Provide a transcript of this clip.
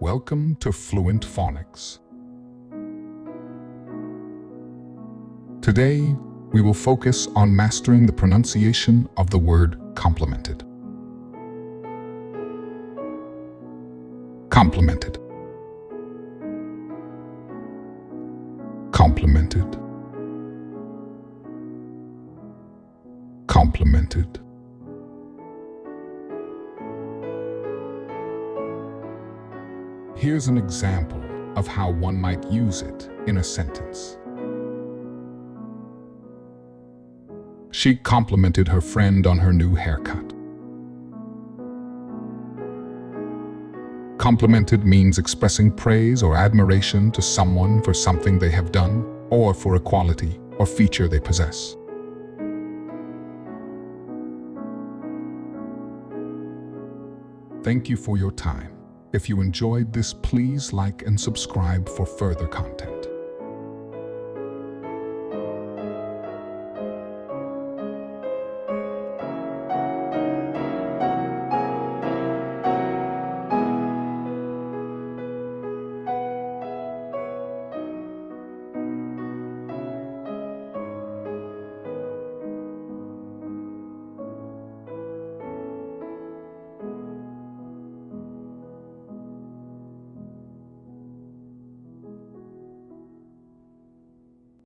Welcome to Fluent Phonics. Today, we will focus on mastering the pronunciation of the word complemented. Complemented. Complemented. Complemented. Here's an example of how one might use it in a sentence. She complimented her friend on her new haircut. Complimented means expressing praise or admiration to someone for something they have done or for a quality or feature they possess. Thank you for your time. If you enjoyed this, please like and subscribe for further content.